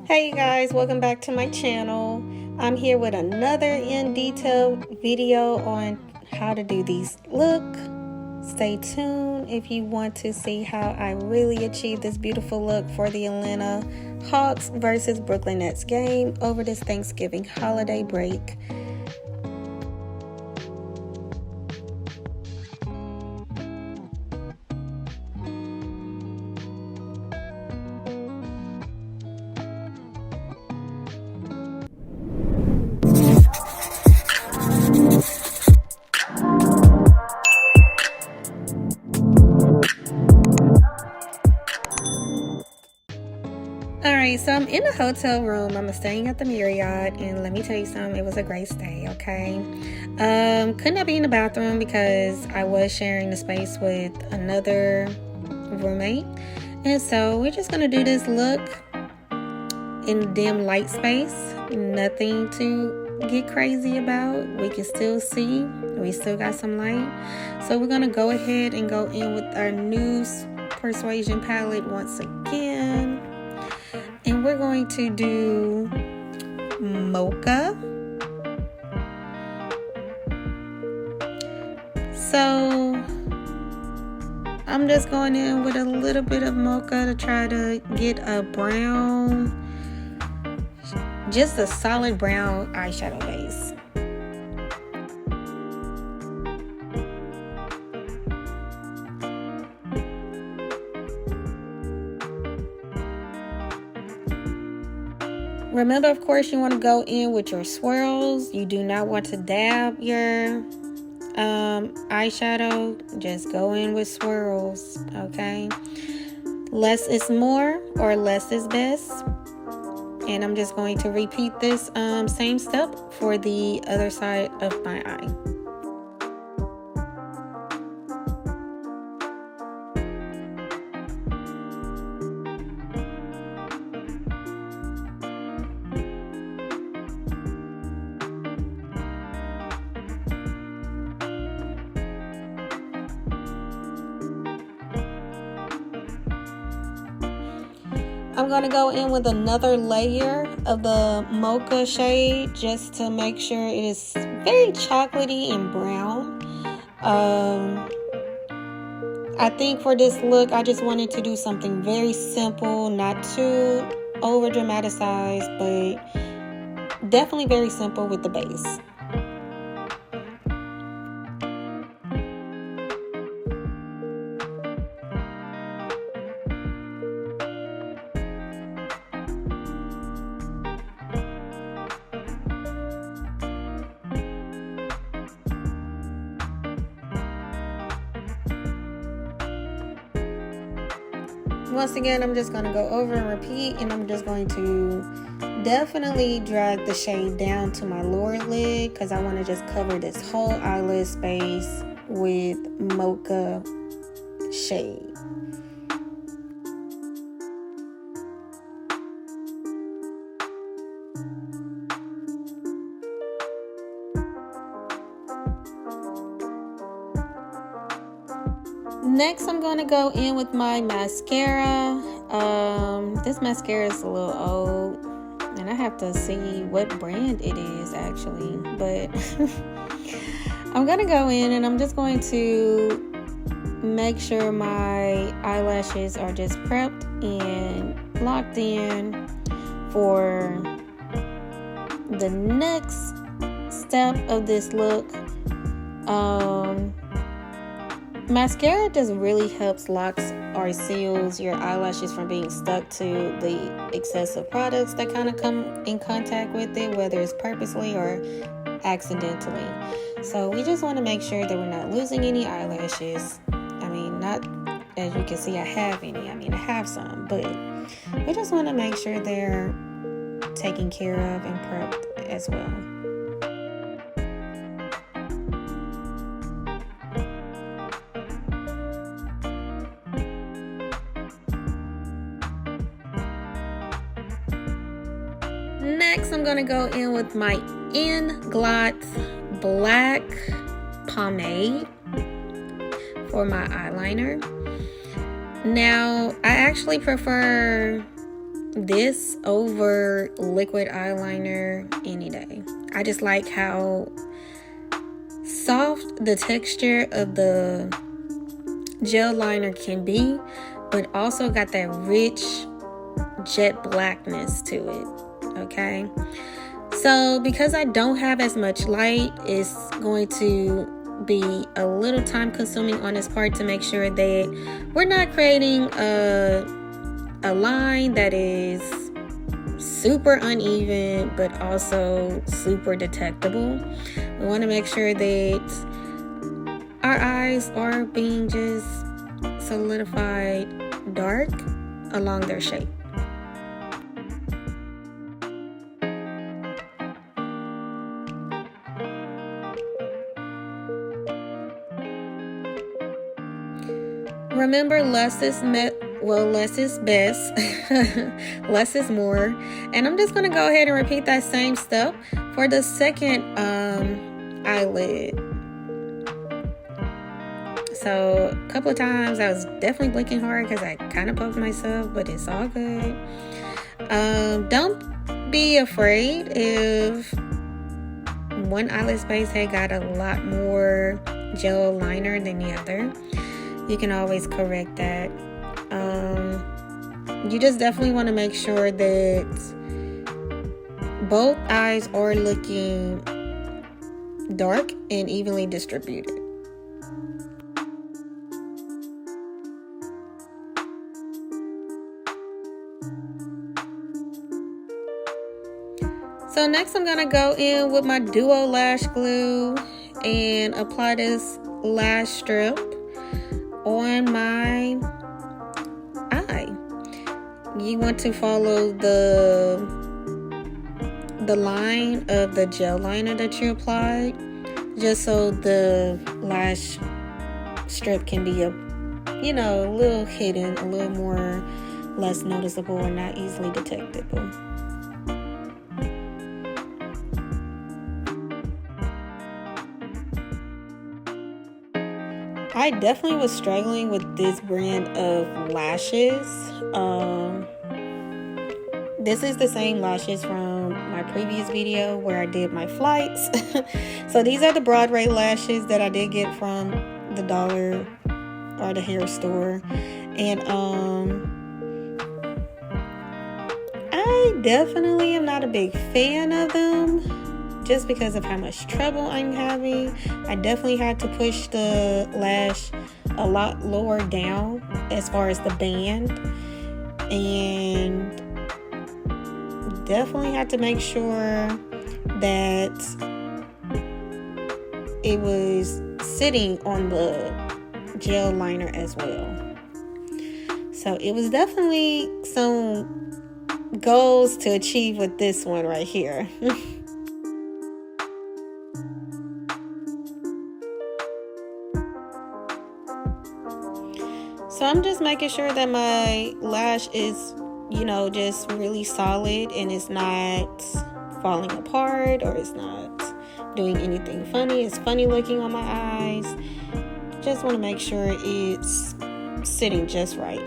Hey you guys, welcome back to my channel. I'm here with another in detail video on how to do these look. Stay tuned if you want to see how I really achieved this beautiful look for the Atlanta Hawks versus Brooklyn Nets game over this Thanksgiving holiday break. Alright, so I'm in a hotel room. I'm staying at the Marriott, and let me tell you something, it was a great stay, okay? Could not be in the bathroom because I was sharing the space with another roommate. And so we're just gonna do this look in dim light space. Nothing to get crazy about. We can still see. We still got some light. So we're gonna go ahead and go in with our new Persuasion palette once again. And we're going to do mocha. So I'm just going in with a little bit of mocha to try to get a brown, just a solid brown eyeshadow base. Remember, of course, you want to go in with your swirls. You do not want to dab your eyeshadow. Just go in with swirls, okay? Less is more, or less is best. And I'm just going to repeat this same step for the other side of my eye. I'm going to go in with another layer of the mocha shade just to make sure it is very chocolatey and brown. I think for this look, I just wanted to do something very simple, not too over dramatized, but definitely very simple with the base. Once again, I'm just going to go over and repeat, and I'm just going to definitely drag the shade down to my lower lid because I want to just cover this whole eyelid space with mocha shade. Next, I'm going to go in with my mascara. This mascara is a little old, and I have to see what brand it is actually. But I'm going to go in, and I'm just going to make sure my eyelashes are just prepped and locked in for the next step of this look. Mascara just really helps locks or seals your eyelashes from being stuck to the excessive products that kind of come in contact with it, whether it's purposely or accidentally. So we just want to make sure that we're not losing any eyelashes. I mean, not as you can see I have any. I mean, I have some, but we just want to make sure they're taken care of and prepped as well. Next, I'm going to go in with my In-Glot Black Pomade for my eyeliner. Now, I actually prefer this over liquid eyeliner any day. I just like how soft the texture of the gel liner can be, but also got that rich jet blackness to it. Okay, so because I don't have as much light, it's going to be a little time consuming on this part to make sure that we're not creating a line that is super uneven but also super detectable. We want to make sure that our eyes are being just solidified dark along their shape. Remember, less is best. Less is more. And I'm just going to go ahead and repeat that same step for the second eyelid. So a couple of times I was definitely blinking hard because I kind of poked myself, but it's all good. Don't be afraid if one eyelid space had got a lot more gel liner than the other. You can always correct that. You just definitely want to make sure that both eyes are looking dark and evenly distributed. So next I'm going to go in with my Duo Lash Glue and apply this lash strip on my eye. You want to follow the line of the gel liner that you applied, just so the lash strip can be a little hidden, a little more less noticeable and not easily detectable. I definitely was struggling with this brand of lashes. This is the same lashes from my previous video where I did my flights. So these are the Broadway lashes that I did get from the dollar or the hair store. And I definitely am not a big fan of them, just because of how much trouble I'm having. I definitely had to push the lash a lot lower down as far as the band, and definitely had to make sure that it was sitting on the gel liner as well. So it was definitely some goals to achieve with this one right here. So I'm just making sure that my lash is, just really solid and it's not falling apart or it's not doing anything funny. It's funny looking on my eyes. Just want to make sure it's sitting just right.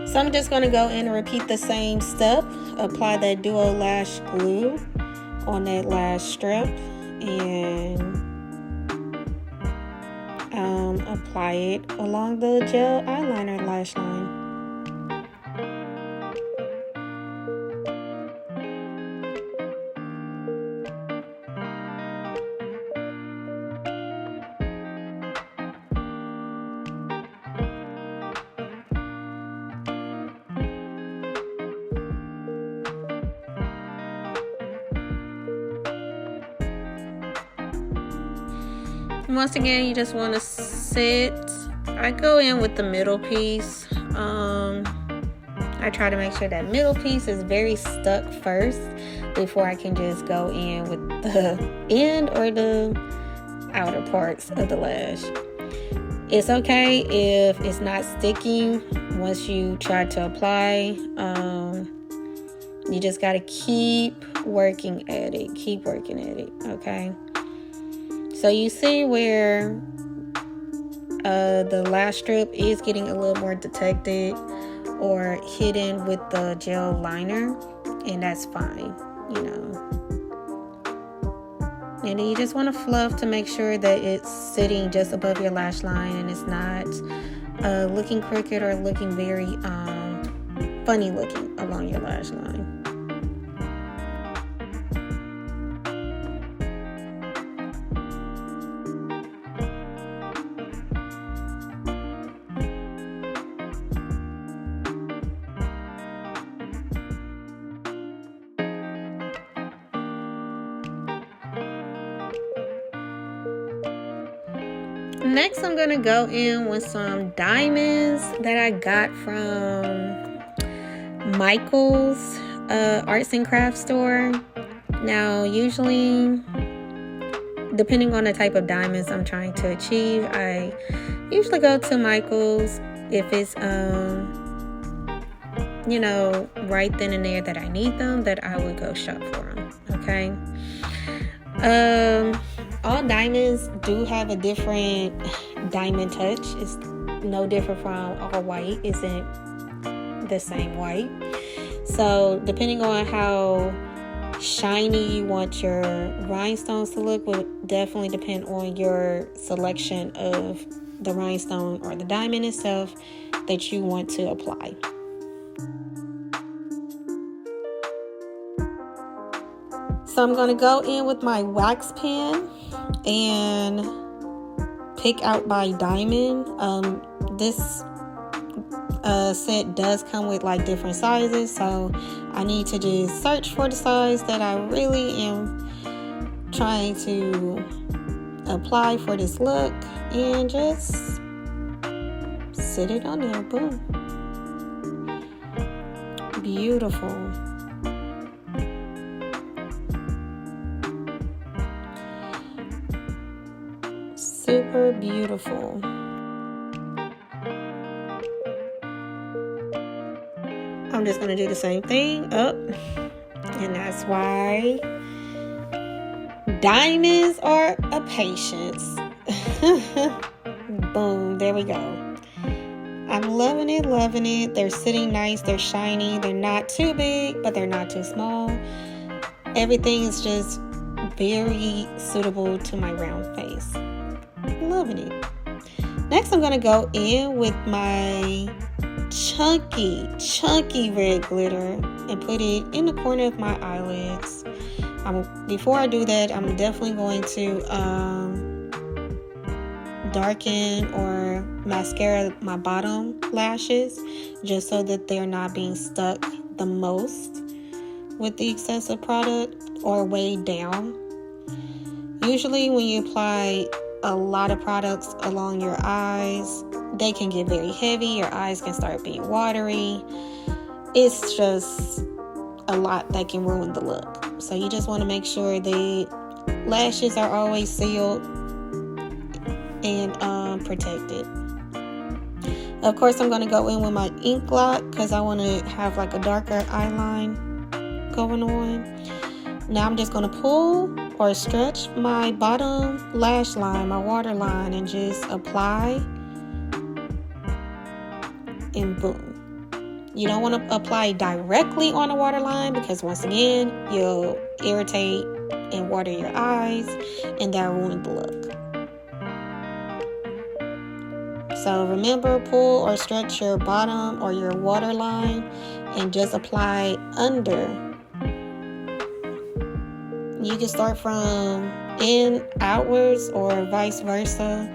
So I'm just going to go in and repeat the same step. Apply that Duo Lash Glue on that lash strip and apply it along the gel eyeliner lash line. Once again, you just want to sit. I go in with the middle piece. I try to make sure that middle piece is very stuck first before I can just go in with the end or the outer parts of the lash. It's okay if it's not sticking once you try to apply. You just got to keep working at it. Okay? So you see where the lash strip is getting a little more detected or hidden with the gel liner, and that's fine, you know. And then you just want to fluff to make sure that it's sitting just above your lash line and it's not looking crooked or looking very funny looking along your lash line. Next, I'm gonna go in with some diamonds that I got from Michael's arts and crafts store. Now, usually, depending on the type of diamonds I'm trying to achieve, I usually go to Michael's if it's you know, right then and there that I need them, that I would go shop for them. Okay. All diamonds do have a different diamond touch. It's no different from all white isn't the same white. So depending on how shiny you want your rhinestones to look will definitely depend on your selection of the rhinestone or the diamond itself that you want to apply. So I'm going to go in with my wax pen and pick out my diamond. This set does come with like different sizes, so I need to just search for the size that I really am trying to apply for this look and just sit it on there. Boom. Beautiful. Super beautiful. I'm just going to do the same thing up, and that's why diamonds are a patience. Boom, there we go. I'm loving it, loving it. They're sitting nice, they're shiny, they're not too big, but they're not too small. Everything is just very suitable to my round face. Loving it. Next, I'm going to go in with my chunky red glitter and put it in the corner of my eyelids. Before I do that, I'm definitely going to darken or mascara my bottom lashes just so that they're not being stuck the most with the excessive product or weighed down. Usually when you apply a lot of products along your eyes, they can get very heavy. Your eyes can start being watery. It's just a lot that can ruin the look. So you just want to make sure the lashes are always sealed and protected. Of course, I'm going to go in with my ink blot because I want to have like a darker eyeline going on. Now I'm just going to pull or stretch my bottom lash line, my waterline, and just apply, and boom. You don't want to apply directly on the waterline because once again, you'll irritate and water your eyes, and that'll ruin the look. So remember, pull or stretch your bottom or your waterline and just apply under. You can start from in outwards or vice versa.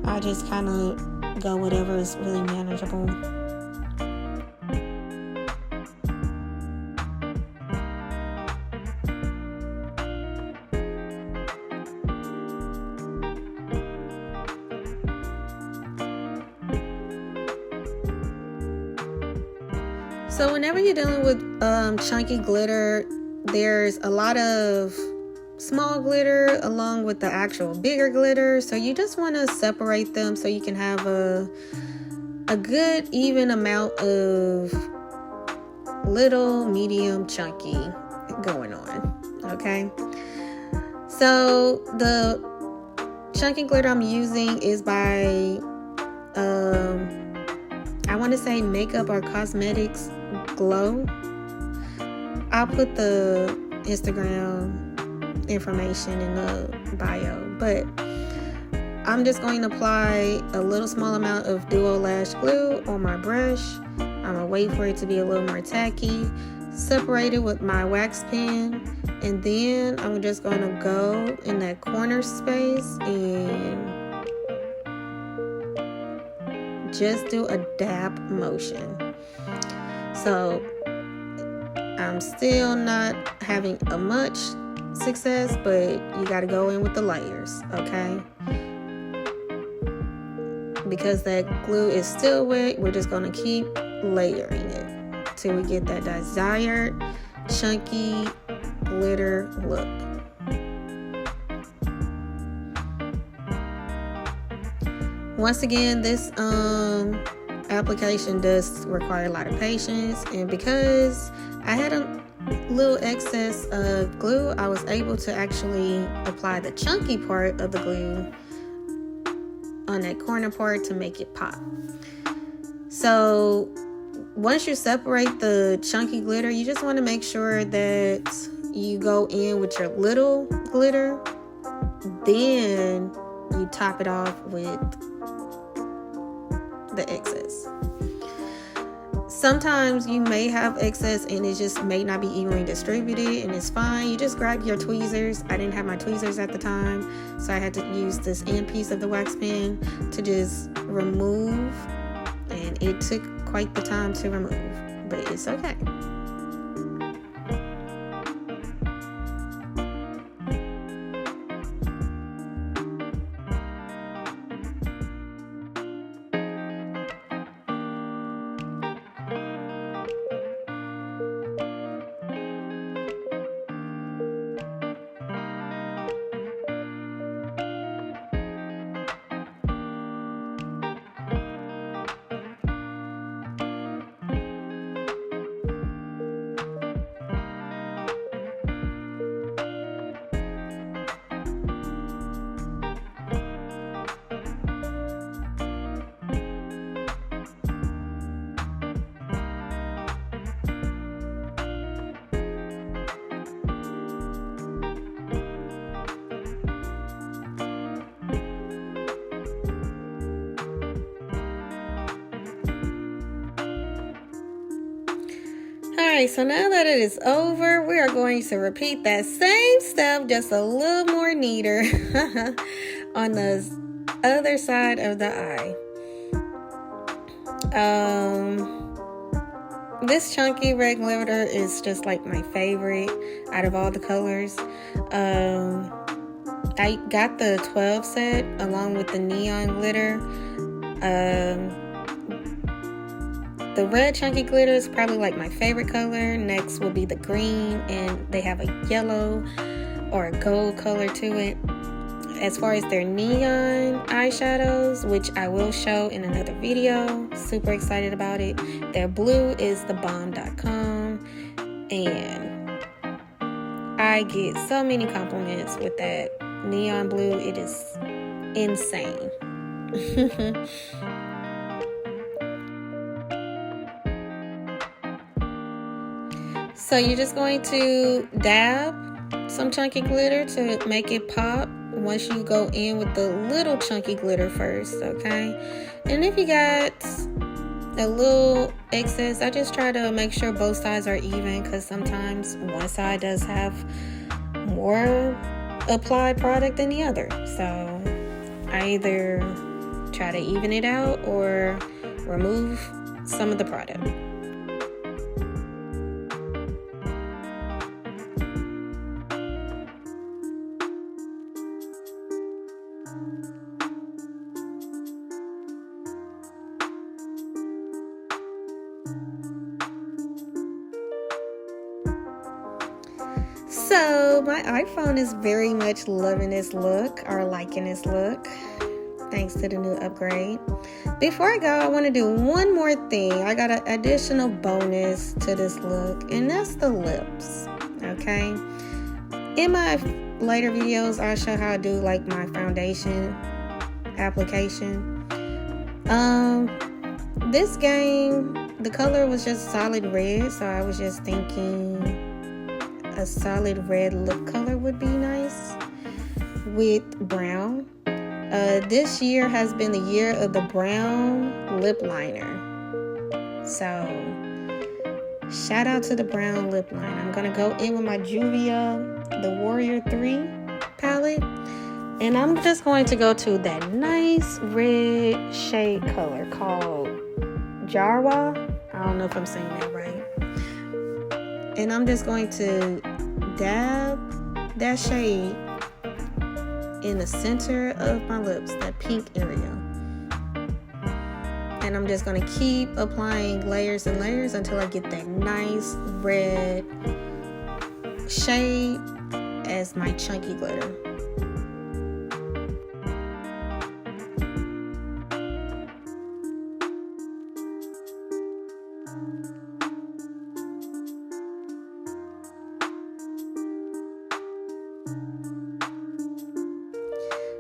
I just kind of go whatever is really manageable. So whenever you're dealing with chunky glitter, there's a lot of small glitter along with the actual bigger glitter. So you just want to separate them so you can have a good even amount of little, medium, chunky going on. Okay. So the chunky glitter I'm using is by I want to say Makeup or Cosmetics Glow. I'll put the Instagram information in the bio, but I'm just going to apply a little small amount of Duo Lash Glue on my brush. I'm going to wait for it to be a little more tacky, separate it with my wax pen, and then I'm just going to go in that corner space and just do a dab motion. So I'm still not having a much success, but you got to go in with the layers, okay? Because that glue is still wet, we're just going to keep layering it till we get that desired chunky glitter look. Once again, this application does require a lot of patience, and because I had a little excess of glue, I was able to actually apply the chunky part of the glue on that corner part to make it pop. So once you separate the chunky glitter, you just want to make sure that you go in with your little glitter, then you top it off with the excess. Sometimes you may have excess and it just may not be evenly distributed, and it's fine. You just grab your tweezers. I didn't have my tweezers at the time, so I had to use this end piece of the wax pen to just remove, and it took quite the time to remove, but it's okay. Alright, so now that it is over, we are going to repeat that same step, just a little more neater on the other side of the eye. This chunky red glitter is just like my favorite out of all the colors. I got the 12 set along with the neon glitter. The red chunky glitter is probably like my favorite color. Next will be the green, and they have a yellow or a gold color to it. As far as their neon eyeshadows, which I will show in another video, super excited about it. Their blue is thebomb.com, and I get so many compliments with that neon blue. It is insane. So you're just going to dab some chunky glitter to make it pop once you go in with the little chunky glitter first, okay? And if you got a little excess, I just try to make sure both sides are even, because sometimes one side does have more applied product than the other. So I either try to even it out or remove some of the product. So my iPhone is very much loving this look, or liking this look, thanks to the new upgrade. Before I go, I want to do one more thing. I got an additional bonus to this look, and that's the lips, okay? In my later videos, I'll show how I do like my foundation application. This game, the color was just solid red, so I was just thinking a solid red lip color would be nice with brown. This year has been the year of the brown lip liner, so shout out to the brown lip liner. I'm gonna go in with my Juvia, the Warrior 3 palette, and I'm just going to go to that nice red shade color called GRWM. I don't know if I'm saying that right. And I'm just going to dab that shade in the center of my lips, that pink area. And I'm just going to keep applying layers and layers until I get that nice red shade as my chunky glitter.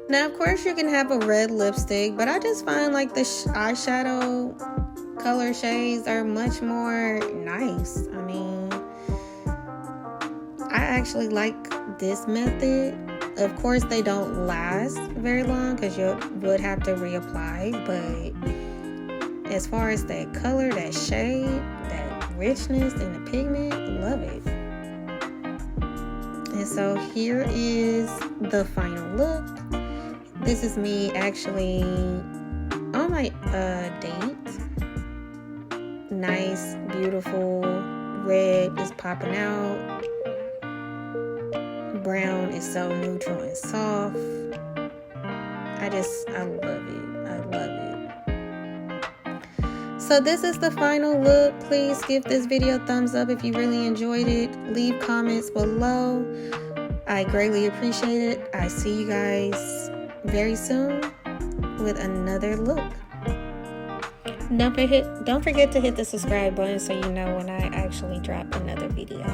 Now, of course, you can have a red lipstick, but I just find like the eyeshadow color shades are much more nice. I mean, I actually like this method. Of course, they don't last very long because you would have to reapply, but as far as that color, that shade, that richness and the pigment, love it. And so here is the final look. This is me actually on my date. Nice, beautiful. Red is popping out. Brown is so neutral and soft. I love it. I love it. So this is the final look. Please give this video a thumbs up if you really enjoyed it. Leave comments below. I greatly appreciate it. I see you guys very soon with another look. Don't forget to hit the subscribe button so you know when I actually drop another video.